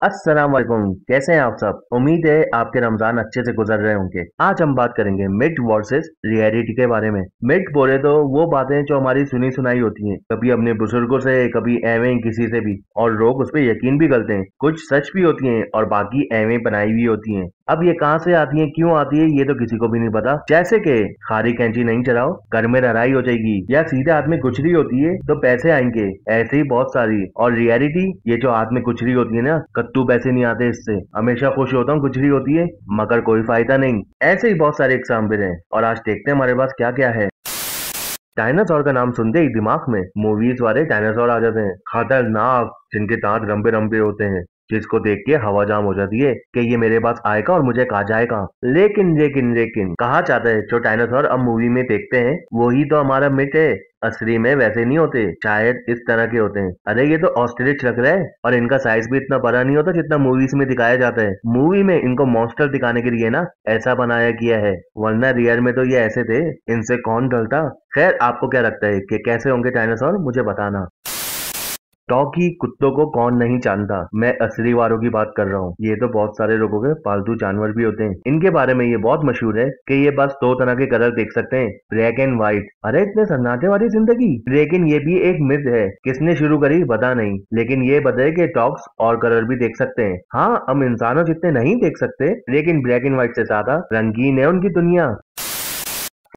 अस्सलाम वालेकुम। कैसे हैं आप सब? उम्मीद है आपके रमजान अच्छे से गुजर रहे होंगे। आज हम बात करेंगे मिथ वर्सेस रियलिटी के बारे में। मिथ बोले तो वो बातें जो हमारी सुनी सुनाई होती हैं, कभी अपने बुजुर्गों से, कभी एवं ही किसी से भी, और लोग उस पर यकीन भी करते हैं। कुछ सच भी होती हैं और बाकी एवं बनाई हुई होती हैं। अब ये कहाँ से आती है, क्यों आती है, ये तो किसी को भी नहीं पता। जैसे कि खारी कैंची नहीं चलाओ घर में लड़ाई हो जाएगी, या सीधे हाथ में कुचली होती है तो पैसे आएंगे। ऐसे ही बहुत सारी। और रियलिटी, ये जो हाथ में कुचली होती है ना, कत्तू पैसे नहीं आते इससे। हमेशा खुश होता हूँ कुचली होती है मगर कोई फायदा नहीं। ऐसे ही बहुत सारे एग्जाम्पल हैं और आज देखते हैं हमारे पास क्या क्या है। डायनासोर का नाम सुनते ही दिमाग में मूवीज वाले डायनासोर आ जाते हैं, खतरनाक, जिनके दांत लंबे लंबे होते हैं, जिसको देख के हवा जाम हो जाती है कि ये मेरे पास आएगा और मुझे खा जाएगा। लेकिन कहा जाता है जो डायनासोर अब मूवी में देखते हैं वही तो हमारा मिट है। असली में वैसे नहीं होते, शायद इस तरह के होते हैं। अरे ये तो ऑस्ट्रिच लग रहा है और इनका साइज भी इतना बड़ा नहीं होता जितना मूवीज में दिखाया जाता है। मूवी में इनको मॉन्स्टर दिखाने के लिए ना ऐसा बनाया गया है, वरना रियल में तो ये ऐसे थे, इनसे कौन डरता। खैर, आपको क्या लगता है कि कैसे होंगे डायनासोर, मुझे बताना। डॉगी कुत्तों को कौन नहीं जानता, मैं असली वालों की बात कर रहा हूँ। ये तो बहुत सारे लोगों के पालतू जानवर भी होते हैं। इनके बारे में ये बहुत मशहूर है कि ये बस दो तरह के कलर देख सकते हैं, ब्लैक एंड व्हाइट। अरे इतने सन्नाटे वाली जिंदगी। लेकिन ये भी एक मिथ है, किसने शुरू करी पता नहीं, लेकिन ये बताए कि डॉग्स और कलर भी देख सकते हैं। हाँ, हम इंसानों जितने नहीं देख सकते, लेकिन ब्लैक एंड व्हाइट से ज्यादा रंगीन है उनकी दुनिया।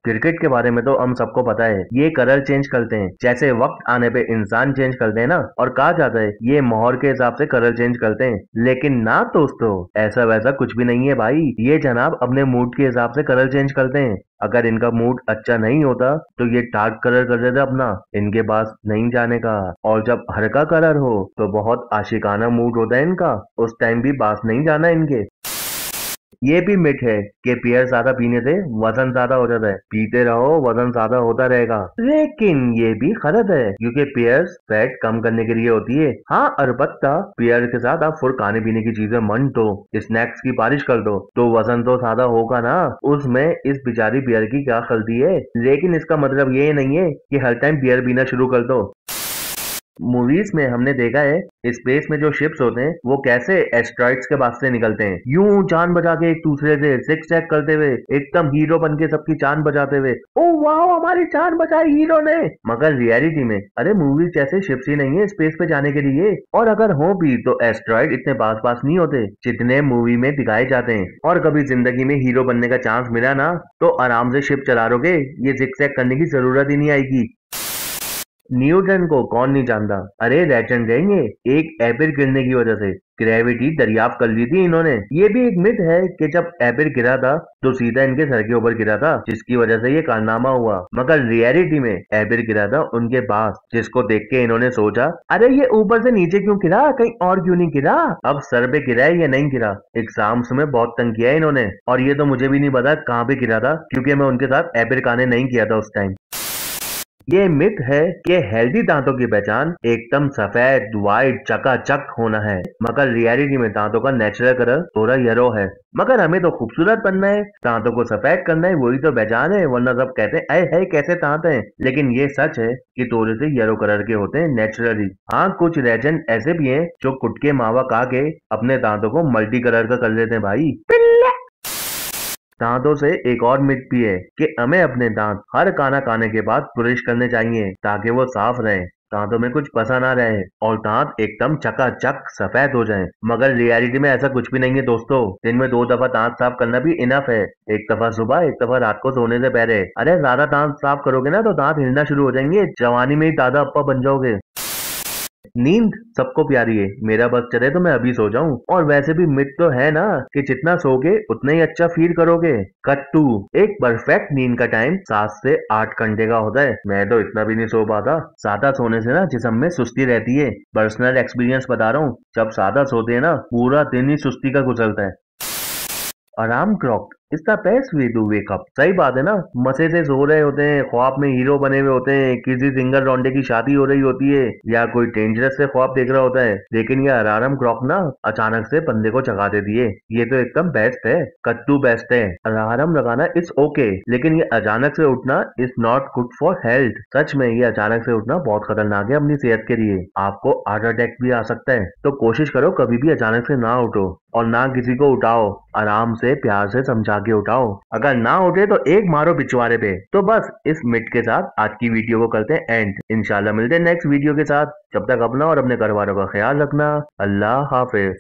क्रिकेट के बारे में तो हम सबको पता है, ये कलर चेंज करते हैं जैसे वक्त आने पे इंसान चेंज करते हैं ना। और कहा जाता है ये मोहर के हिसाब से कलर चेंज करते हैं, लेकिन ना दोस्तों, ऐसा वैसा कुछ भी नहीं है भाई। ये जनाब अपने मूड के हिसाब से कलर चेंज करते हैं। अगर इनका मूड अच्छा नहीं होता तो ये डार्क कलर कर देते अपना, इनके पास नहीं जाने का। और जब हल्का कलर हो तो बहुत आशिकाना मूड होता है इनका, उस टाइम भी पास नहीं जाना इनके। ये भी मिथ है कि बियर ज्यादा पीने से वजन ज्यादा हो जाता है। पीते रहो, वजन ज्यादा होता रहेगा। लेकिन ये भी गलत है, क्योंकि बियर्स फैट कम करने के लिए होती है। हाँ, अलबत्ता बियर के साथ आप फुल खाने पीने की चीजें मन दो, स्नैक्स की बारिश कर दो, तो वजन तो ज्यादा होगा ना। उसमें इस बेचारी बियर की क्या गलती है। लेकिन इसका मतलब ये नहीं है कि हर टाइम बियर पीना शुरू कर दो। मूवीज में हमने देखा है स्पेस में जो शिप्स होते हैं वो कैसे एस्ट्रॉइड्स के पास से निकलते हैं, यूं जान बचा के एक दूसरे से सिक्स टैक करते हुए, एकदम हीरो बन के सबकी जान बचाते हुए। ओ वाह, हमारी जान बचाई हीरो ने। मगर रियलिटी में अरे मूवीज जैसे शिप्स ही नहीं है स्पेस पे जाने के लिए, और अगर हो भी तो एस्ट्रॉइड इतने पास पास नहीं होते जितने मूवी में दिखाए जाते हैं। और कभी जिंदगी में हीरो बनने का चांस मिला ना तो आराम से शिप चला लोगे, ये जिक्स करने की जरूरत ही नहीं आएगी। न्यूटन को कौन नहीं जानता, अरे लेजेंड रहेंगे। एक एपिर गिरने की वजह से ग्रेविटी दरियाफ्त कर ली थी इन्होंने। ये भी एक मिथ है कि जब एपिर गिरा था तो सीधा इनके सर के ऊपर गिरा था, जिसकी वजह से ये कारनामा हुआ। मगर रियलिटी में एपिर गिरा था उनके पास, जिसको देख के इन्होंने सोचा अरे ये ऊपर से नीचे क्यों गिरा, कहीं और क्यों नहीं गिरा। अब सर पे गिरा है या नहीं गिरा, एग्जाम्स में बहुत तंग किया है इन्होंने। और ये तो मुझे भी नहीं पता कहाँ पे गिरा था, क्योंकि मैं उनके साथ एपिर खाने नहीं किया था उस टाइम। ये मिथ है कि हेल्दी दांतों की पहचान एकदम सफेद व्हाइट चकाचक होना है, मगर रियलिटी में दांतों का नेचुरल कलर थोड़ा येलो है। मगर हमें तो खूबसूरत बनना है, दांतों को सफेद करना है, वही तो पहचान है। वरना सब कहते हैं अरे है कैसे दांत हैं। लेकिन ये सच है कि थोड़े से येलो कलर के होते हैं नेचुरली। हाँ, कुछ लेजेंड ऐसे भी हैं जो कुटके मावा खा के अपने दांतों को मल्टी कलर का कर लेते हैं भाई। दांतों से एक और मिथ भी है कि हमें अपने दांत हर खाना खाने के बाद ब्रश करने चाहिए ताकि वो साफ रहे, दांतों में कुछ फंसा ना रहे और दांत एकदम चकाचक सफेद हो जाएं। मगर रियलिटी में ऐसा कुछ भी नहीं है दोस्तों। दिन में 2 दफा दांत साफ करना भी इनफ है, एक दफा सुबह, एक दफा रात को सोने से पहले। अरे ज्यादा दांत साफ करोगे ना तो दांत हिलना शुरू हो जाएंगे, जवानी में ही दादा अप्पा बन जाओगे। नींद सबको प्यारी है, मेरा बस चले तो मैं अभी सो जाऊं। और वैसे भी मिथ तो है ना कि जितना सोगे उतना ही अच्छा फील करोगे। कट्टू, एक परफेक्ट नींद का टाइम 7 से 8 घंटे का होता है। मैं तो इतना भी नहीं सो पाता। सादा सोने से ना जिस्म में सुस्ती रहती है, पर्सनल एक्सपीरियंस बता रहा हूँ। जब सादा सोते हैं ना पूरा दिन ही सुस्ती का गुजरता है। अलार्म क्लॉक इसका best way to wake up. सही बात है ना, मजे से सो रहे होते हैं, ख्वाब में हीरो बने हुए होते हैं, किसी सिंगल रौंडे की शादी हो रही होती है या कोई डेंजरस से ख्वाब देख रहा होता है, लेकिन ये अलार्म क्लॉक ना अचानक से बंदे को जगा देती है। ये तो एकदम बेस्ट है, कद्दू बेस्ट है। अलार्म लगाना इट्स ओके, लेकिन ये अचानक से उठना is not good for health. सच में ये अचानक से उठना बहुत खतरनाक है अपनी सेहत के लिए। आपको हार्ट अटैक भी आ सकता है, तो कोशिश करो कभी भी अचानक से ना उठो और ना किसी को उठाओ। आराम से प्यार से समझा के उठाओ। अगर ना उठे तो एक मारो पिछवाड़े पे। तो बस इस मिट के साथ आज की वीडियो को करते हैं एंड। इंशाल्लाह मिलते हैं नेक्स्ट वीडियो के साथ। जब तक अपना और अपने घर वालों का ख्याल रखना। अल्लाह हाफिज।